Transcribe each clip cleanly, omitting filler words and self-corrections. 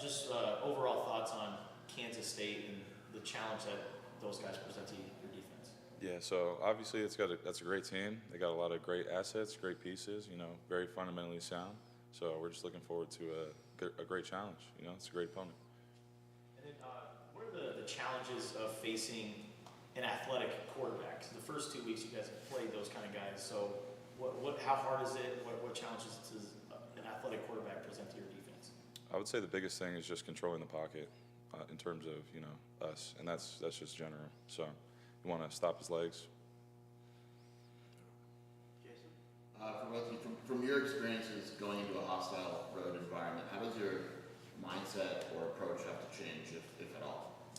just overall thoughts on Kansas State and the challenge that those guys present to your defense. Yeah, so obviously that's a great team. They got a lot of great assets, great pieces. Very fundamentally sound. So we're just looking forward to a great challenge. It's a great opponent. And then, what are the challenges of facing an athletic quarterback? 'Cause the first 2 weeks you guys have played those kind of guys. So how hard is it? What challenges does an athletic quarterback present to your defense? I would say the biggest thing is just controlling the pocket in terms of us, and that's just general. So you want to stop his legs. Jason? From both of you, from your experiences going into a hostile road environment, how does your mindset or approach have to change, if at all?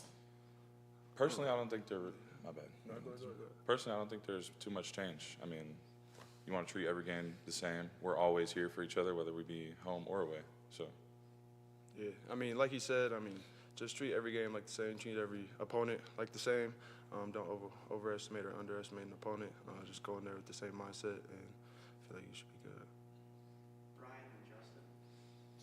Personally, I don't think there. My bad. No, go ahead. Personally, I don't think there's too much change. I mean, you want to treat every game the same. We're always here for each other, whether we be home or away. So. Yeah, I mean, like he said, just treat every game like the same. Treat every opponent like the same. Don't overestimate or underestimate an opponent. Just go in there with the same mindset, and I feel like you should be good. Brian and Justin.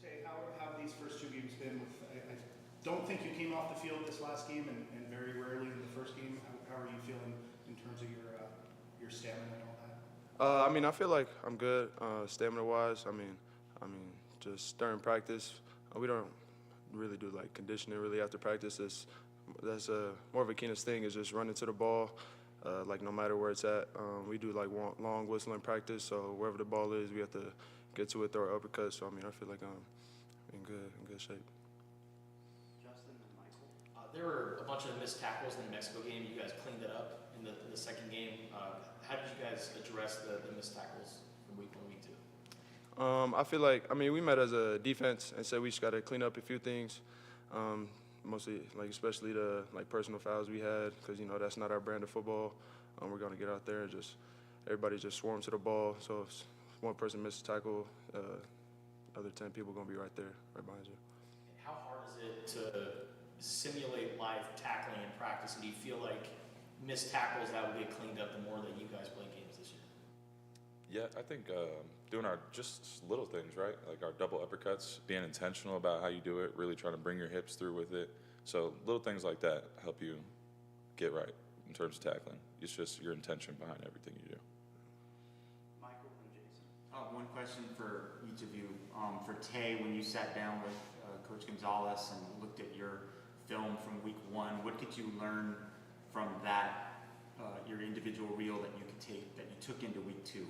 Say, how have these first two games been? I don't think you came off the field this last game, and very rarely in the first game. How are you feeling in terms of your stamina and all that? I feel like I'm good stamina-wise. Just during practice, we don't really do like conditioning really after practice. That's more of a Keenest thing is just running to the ball, like no matter where it's at. We do like long whistling practice, so wherever the ball is, we have to get to it, throw an uppercut. So I feel like I'm in good shape. Justin and Michael. There were a bunch of missed tackles in the Mexico game. You guys cleaned it up in the second game. How did you guys address the missed tackles from week 1, week 2? I feel like, we met as a defense and said we just got to clean up a few things, mostly, especially the, personal fouls we had, because, that's not our brand of football. We're going to get out there and everybody just swarm to the ball. So if one person misses a tackle, other 10 people are going to be right there, right behind you. And how hard is it to simulate live tackling in practice? And do you feel like missed tackles that will get cleaned up the more that you guys play games this year? Yeah, I think doing our just little things, right? Like our double uppercuts, being intentional about how you do it, really trying to bring your hips through with it. So little things like that help you get right in terms of tackling. It's just your intention behind everything you do. Michael and Jason. One question for each of you. For Tay, when you sat down with Coach Gonzalez and looked at your film from week 1, what could you learn from that, your individual reel that you could take, that you took into week 2?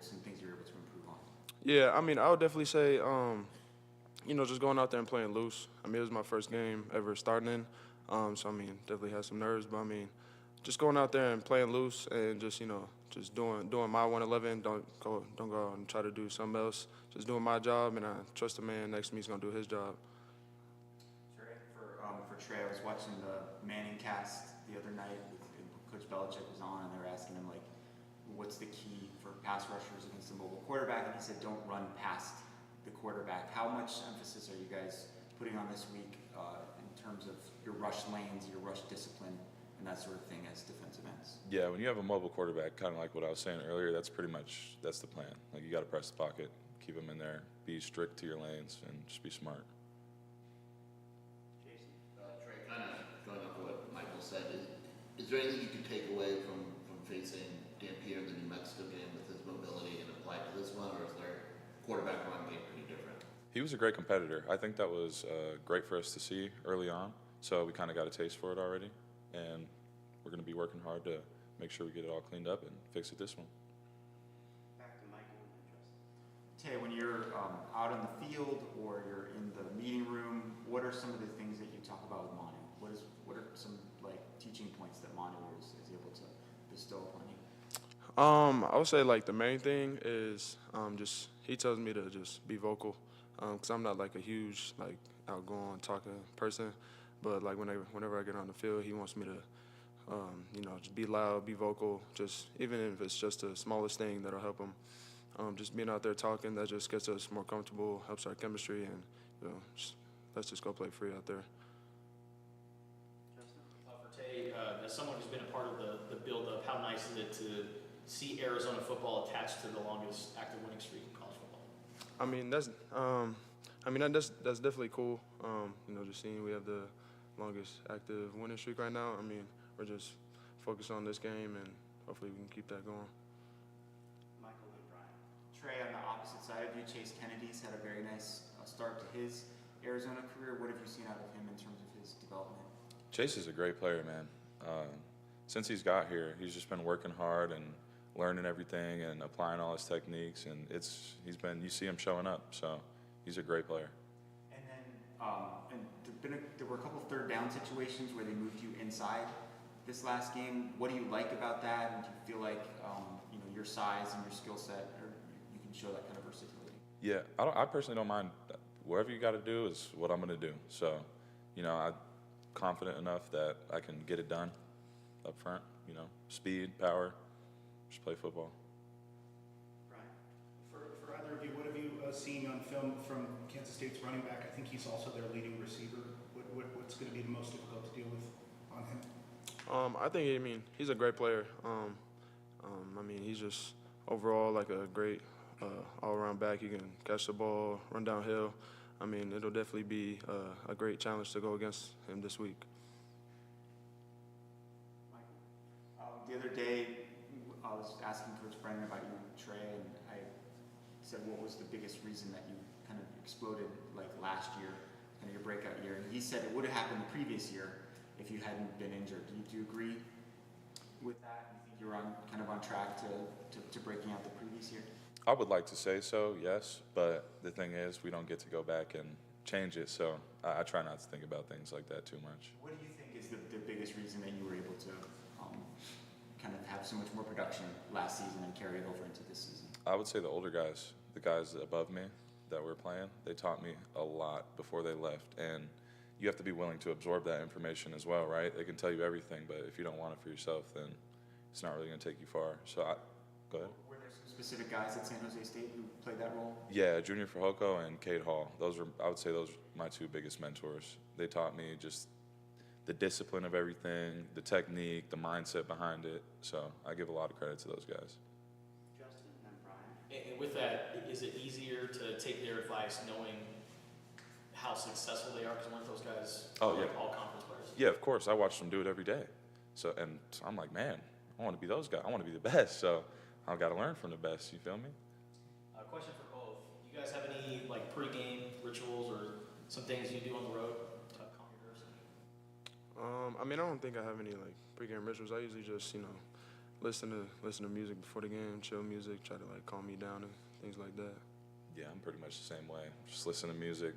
Some things you were able to improve on? Yeah, I would definitely say, just going out there and playing loose. It was my first game ever starting in, so definitely had some nerves, but just going out there and playing loose and just doing my 111. Don't go out and try to do something else. Just doing my job, and I trust the man next to me is gonna do his job. Trey, for Trey, I was watching the Manning cast the other night. Coach Belichick was on, and they were asking him what's the key for pass rushers against a mobile quarterback, and he said don't run past the quarterback. How much emphasis are you guys putting on this week in terms of your rush lanes, your rush discipline, and that sort of thing as defensive ends? Yeah, when you have a mobile quarterback, kind of like what I was saying earlier, that's the plan. Like you got to press the pocket, keep them in there, be strict to your lanes, and just be smart. Jason. Trey, kind of going off what Michael said, is there anything you can take away from facing Dan Pierre in the New Mexico game with his mobility and apply to this one, or is their quarterback run game pretty different? He was a great competitor. I think that was great for us to see early on. So we kind of got a taste for it already, and we're going to be working hard to make sure we get it all cleaned up and fix it this one. Back to Michael and Justin. Tay, when you're out in the field or you're in the meeting room, what are some of the things that you talk about with Manu? What are some teaching points that Manu is able to bestow upon you? I would say the main thing is just he tells me to just be vocal, because I'm not a huge outgoing talking person, but whenever I get on the field, he wants me to just be loud, be vocal, just even if it's just the smallest thing that'll help him. Just being out there talking, that just gets us more comfortable, helps our chemistry, and let's just go play free out there. Justin. For Tay, as someone who's been a part of the build-up, how nice is it to see Arizona football attached to the longest active winning streak in college football? That's I mean, that's definitely cool. Just seeing we have the longest active winning streak right now. I mean, we're just focused on this game, and hopefully we can keep that going. Michael and Brian. Trey, on the opposite side of you, Chase Kennedy's had a very nice start to his Arizona career. What have you seen out of him in terms of his development? Chase is a great player, man. Since he's got here, he's just been working hard and learning everything and applying all his techniques, and you see him showing up. So he's a great player. And then, there were a couple third down situations where they moved you inside this last game. What do you like about that? And do you feel like your size and your skill set, or you can show that kind of versatility? Yeah, I personally don't mind. Whatever you got to do is what I'm going to do. So, I'm confident enough that I can get it done up front. Speed, power, just play football. Brian. For either of you, what have you seen on film from Kansas State's running back? I think he's also their leading receiver. What's going to be the most difficult to deal with on him? I think he's a great player. He's just overall like a great all-around back. He can catch the ball, run downhill. It'll definitely be a great challenge to go against him this week. Michael. The other day, I was asking Coach Brennan about you, Trey, and I said, what was the biggest reason that you kind of exploded like last year, kind of your breakout year? And he said it would have happened the previous year if you hadn't been injured. Do you agree with that? You think you're kind of on track to breaking out the previous year? I would like to say so, yes, but the thing is, we don't get to go back and change it, so I try not to think about things like that too much. What do you think is the biggest reason that you were able to kind of have so much more production last season and carry it over into this season? I would say the older guys, the guys above me that were playing, they taught me a lot before they left, and you have to be willing to absorb that information as well, right? They can tell you everything, but if you don't want it for yourself, then it's not really going to take you far. So, go ahead. Were there some specific guys at San Jose State who played that role? Yeah, Junior Fajoko and Cade Hall. I would say those were my two biggest mentors. They taught me just the discipline of everything, the technique, the mindset behind it. So I give a lot of credit to those guys. Justin and Brian. And with that, is it easier to take their advice knowing how successful they are? Because weren't those guys Oh, yeah. like all conference players? Yeah, of course. I watch them do it every day. So I'm like, man, I want to be those guys. I want to be the best. So I've got to learn from the best. You feel me? Question for both. You guys have any like pregame rituals or some things you do on the road to calm your nerves? I don't think I have any like pregame rituals. I usually just listen to music before the game, chill music, try to like calm me down and things like that. Yeah, I'm pretty much the same way. Just listen to music,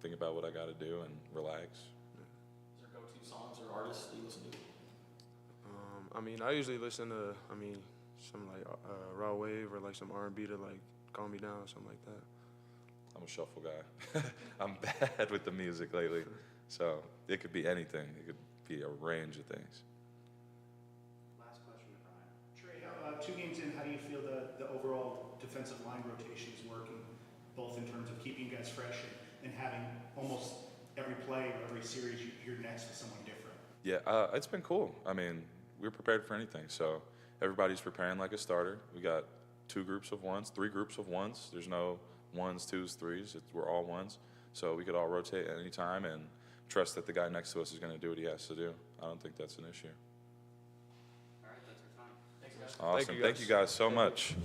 think about what I got to do, and relax. Is there go-to songs or artists that you listen to? I usually listen to some like raw wave or like some R&B to like calm me down, something like that. I'm a shuffle guy. I'm bad with the music lately. So it could be anything. It could be a range of things. Last question to Brian. Trey, 2 games in, how do you feel the overall defensive line rotation is working, both in terms of keeping you guys fresh and having almost every play or every series you're next to someone different? Yeah, it's been cool. We're prepared for anything. So everybody's preparing like a starter. We got 3 groups of ones. There's no 1s, 2s, 3s. We're all ones. So we could all rotate at any time and trust that the guy next to us is going to do what he has to do. I don't think that's an issue. All right, that's our time. Thanks, guys. Awesome. Thank you, guys. Thank you guys so much.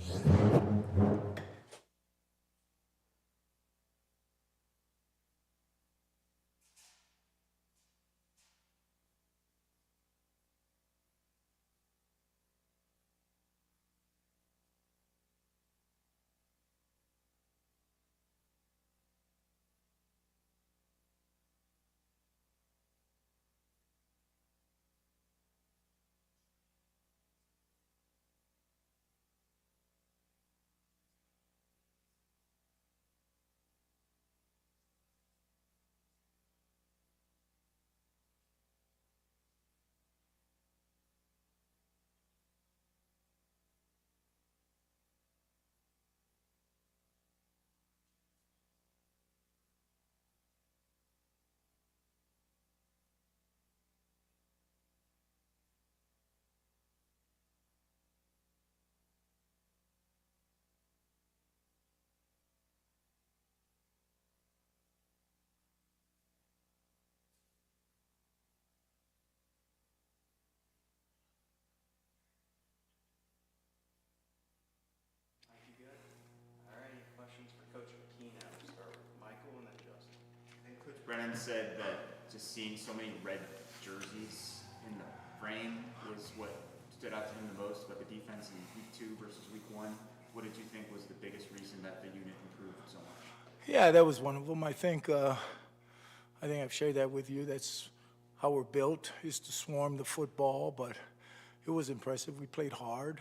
Brennan said that just seeing so many red jerseys in the frame was what stood out to him the most about the defense in week 2 versus week 1. What did you think was the biggest reason that the unit improved so much? Yeah, that was one of them. I think I've shared that with you. That's how we're built, is to swarm the football, but it was impressive. We played hard.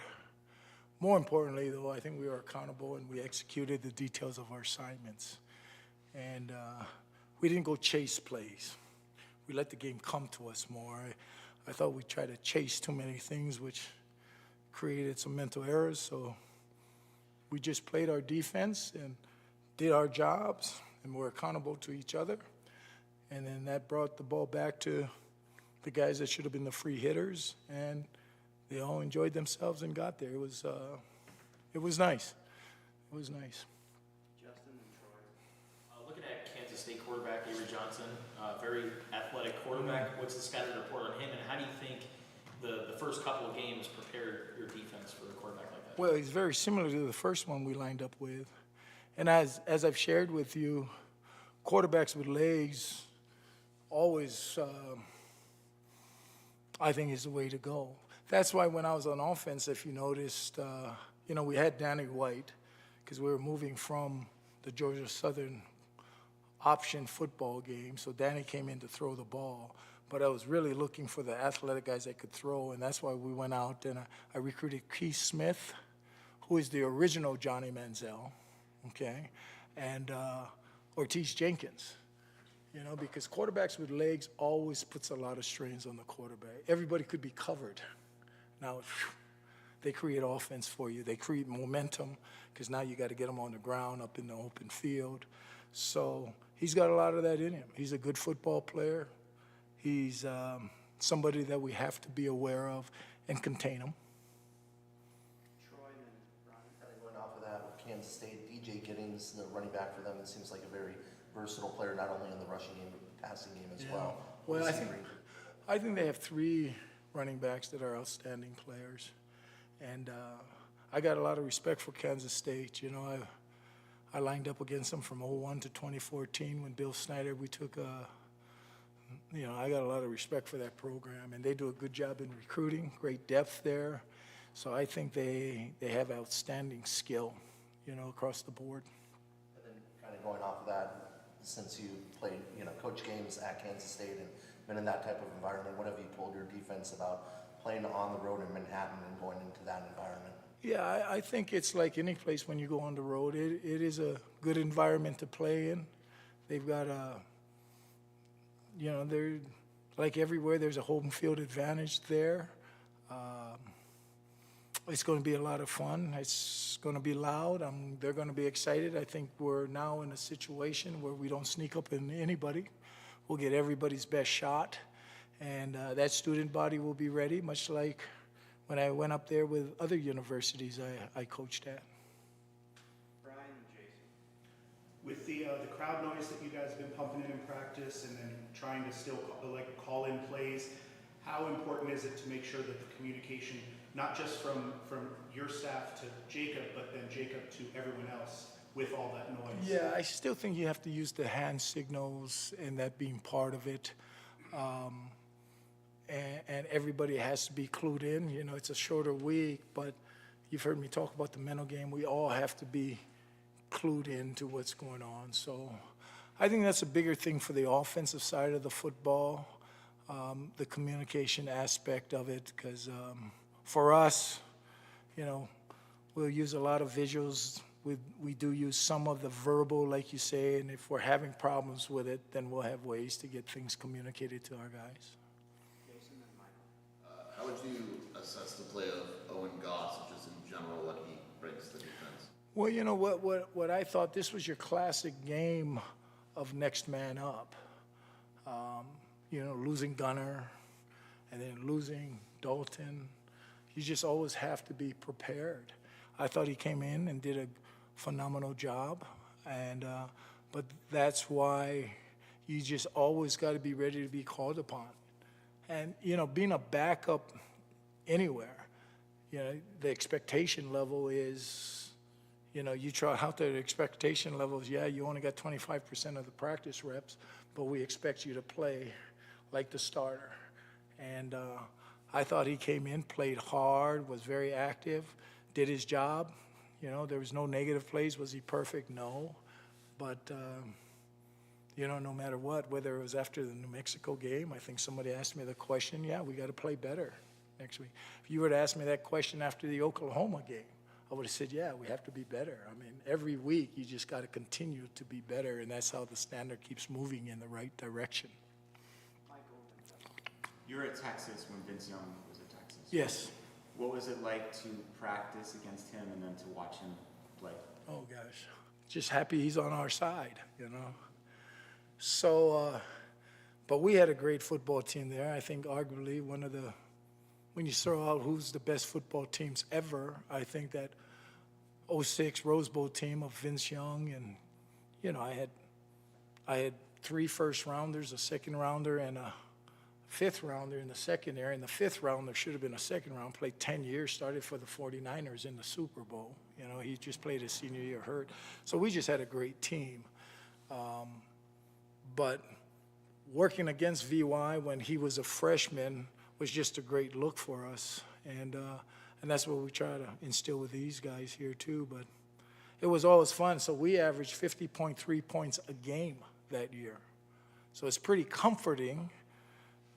More importantly, though, I think we were accountable and we executed the details of our assignments. And we didn't go chase plays. We let the game come to us more. I thought we tried to chase too many things, which created some mental errors. So we just played our defense and did our jobs, and we're accountable to each other. And then that brought the ball back to the guys that should have been the free hitters, and they all enjoyed themselves and got there. It was nice. It was nice. Justin and Troy. Looking at Kansas State quarterback Avery Johnson, very athletic quarterback. What's the scouting report on him, and how do you think the first couple of games prepared your defense for a quarterback like that? Well, he's very similar to the first one we lined up with. And as I've shared with you, quarterbacks with legs always, I think, is the way to go. That's why when I was on offense, if you noticed, we had Danny White because we were moving from the Georgia Southern option football game. So Danny came in to throw the ball. But I was really looking for the athletic guys that could throw, and that's why we went out and I recruited Keith Smith, who is the original Johnny Manziel, okay, and Ortiz Jenkins, because quarterbacks with legs always puts a lot of strains on the quarterback. Everybody could be covered. Now, they create offense for you. They create momentum because now you got to get them on the ground, up in the open field. So he's got a lot of that in him. He's a good football player. He's somebody that we have to be aware of and contain him. Troy and then Brian. Kind of going off of that with Kansas State, DJ Giddings, the running back for them, it seems like a very versatile player, not only in the rushing game but passing game as well. Well, What I does he think bring? I think they have 3 running backs that are outstanding players, and I got a lot of respect for Kansas State. I lined up against them from 2001 to 2014 when Bill Snyder. We took I got a lot of respect for that program, and they do a good job in recruiting, great depth there. So I think they have outstanding skill, across the board. And then kind of going off of that, since you played, coach games at Kansas State and been in that type of environment, what have you told your defense about playing on the road in Manhattan and going into that environment? Yeah, I think it's like any place when you go on the road. It is a good environment to play in. They've got they're like everywhere. There's a home field advantage there. It's going to be a lot of fun. It's going to be loud. They're going to be excited. I think we're now in a situation where we don't sneak up on anybody. We'll get everybody's best shot, and that student body will be ready, much like when I went up there with other universities I coached at. Brian and Jason. With the crowd noise that you guys have been pumping in practice and then trying to still call in plays, how important is it to make sure that the communication, not just from your staff to Jacob, but then Jacob to everyone else with all that noise? Yeah, I still think you have to use the hand signals and that being part of it. And everybody has to be clued in. It's a shorter week, but you've heard me talk about the mental game. We all have to be clued into what's going on. So I think that's a bigger thing for the offensive side of the football, the communication aspect of it, because for us, we'll use a lot of visuals. We do use some of the verbal, like you say, and if we're having problems with it, then we'll have ways to get things communicated to our guys. Jason and Michael. How would you assess the play of Owen Goss, just in general, what he brings to the defense? Well, what I thought, this was your classic game of next man up. Losing Gunner and then losing Dalton. You just always have to be prepared. I thought he came in and did a phenomenal job, but that's why you just always got to be ready to be called upon. And, being a backup anywhere, the expectation level is, You know, you try out there, the expectation levels, yeah, you only got 25% of the practice reps, but we expect you to play like the starter. And I thought he came in, played hard, was very active, did his job. You know, there was no negative plays. Was he perfect? No. But, you know, no matter what, whether it was after the New Mexico game, I think somebody asked me the question, yeah, we got to play better next week. If you were to ask me that question after the Oklahoma game, I would have said, yeah, we have to be better. I mean, every week you just got to continue to be better, and that's how the standard keeps moving in the right direction. You were at Texas when Vince Young was at Texas. Yes. What was it like to practice against him and then to watch him play? Oh, gosh. Just happy he's on our side, you know. So, but we had a great football team there. I think arguably one of the, when you throw out who's the best football teams ever, I think that 06 Rose Bowl team of Vince Young, and, you know, I had 3 first-rounders, a second-rounder, and a fifth-rounder in the secondary, and the fifth rounder should have been a second-round, played 10 years, started for the 49ers in the Super Bowl. You know, he just played his senior year hurt. So we just had a great team. But working against VY when he was a freshman was just a great look for us. And that's what we try to instill with these guys here too. But it was always fun. So we averaged 50.3 points a game that year. So it's pretty comforting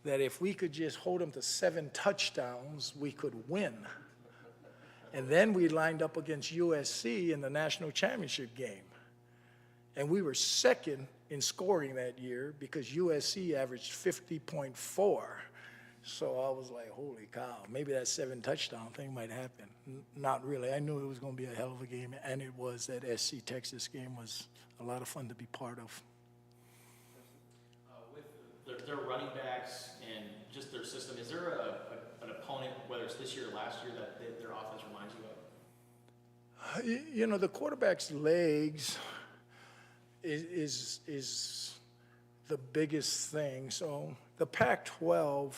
that if we could just hold them to 7 touchdowns, we could win. And then we lined up against USC in the national championship game. And we were second in scoring that year because USC averaged 50.4. So I was like, holy cow, maybe that 7 touchdown thing might happen. Not really. I knew it was going to be a hell of a game, and it was. That SC Texas game was a lot of fun to be part of. With their running backs and just their system, is there an opponent, whether it's this year or last year, that their offense reminds you of? You know, the quarterback's legs is the biggest thing. So the Pac-12,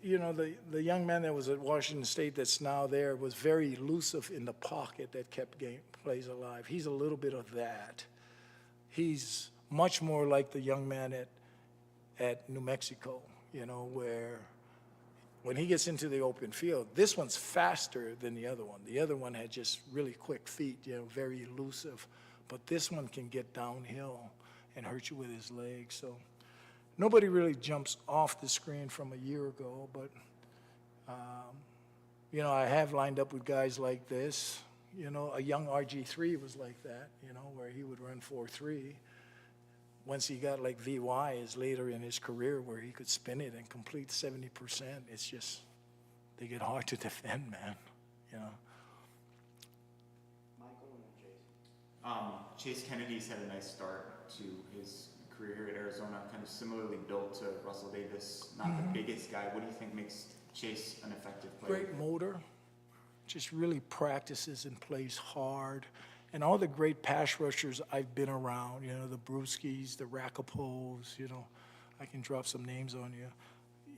you know, the young man that was at Washington State that's now there was very elusive in the pocket that kept plays alive. He's a little bit of that. He's much more like the young man at New Mexico, you know, where when he gets into the open field, this one's faster than the other one. The other one had just really quick feet, you know, very elusive. But this one can get downhill and hurt you with his legs. So nobody really jumps off the screen from a year ago, but, you know, I have lined up with guys like this. You know, a young RG3 was like that, you know, where he would run 4.3. Once he got like VY is later in his career where he could spin it and complete 70%. It's just, they get hard to defend, man, you know. Michael and then Jason. Chase Kennedy's had a nice start to his career here at Arizona, kind of similarly built to Russell Davis, not the biggest guy. What do you think makes Chase an effective player? Great motor, just really practices and plays hard. And all the great pass rushers I've been around, you know, the Brewskis, the Rakapos, you know, I can drop some names on you.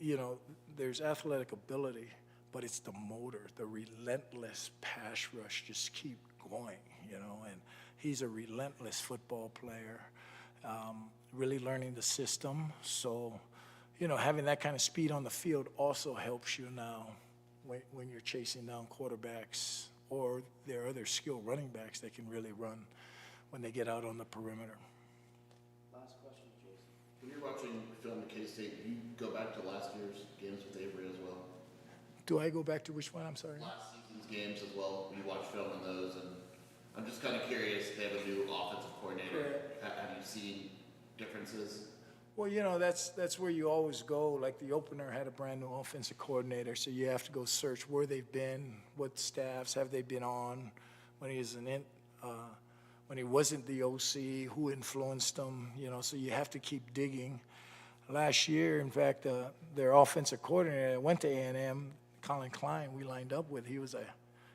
You know, there's athletic ability, but it's the motor, the relentless pass rush, just keep going, you know, and he's a relentless football player, really learning the system. So, you know, having that kind of speed on the field also helps you now when you're chasing down quarterbacks, or there are other skilled running backs that can really run when they get out on the perimeter. Last question, Jason. When you're watching film at K-State, do you go back to last year's games with Avery as well? Do I go back to which one? I'm sorry. Last season's games as well, when you watch film on those, and I'm just kind of curious, they have a new offensive coordinator. Have you seen differences? Well, you know, that's where you always go. Like the opener had a brand new offensive coordinator, so you have to go search where they've been, what staffs have they been on, when he was when he wasn't the OC, who influenced them, you know, so you have to keep digging. Last year, in fact, their offensive coordinator went to A&M, Colin Klein, we lined up with. He was a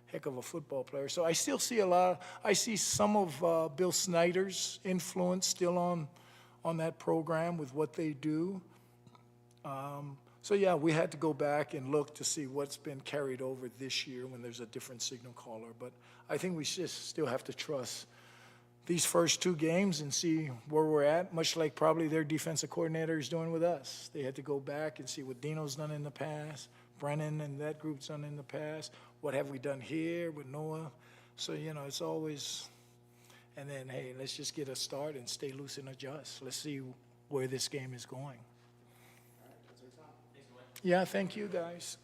heck of a football player. So I still see I see some of Bill Snyder's influence still on that program with what they do. So yeah, we had to go back and look to see what's been carried over this year when there's a different signal caller. But I think we just still have to trust these first 2 games and see where we're at, much like probably their defensive coordinator is doing with us. They had to go back and see what Dino's done in the past, Brennan and that group's done in the past. What have we done here with Noah? So, it's always, and then, hey, let's just get a start and stay loose and adjust. Let's see where this game is going. All right, that's our time. Yeah, thank you, guys.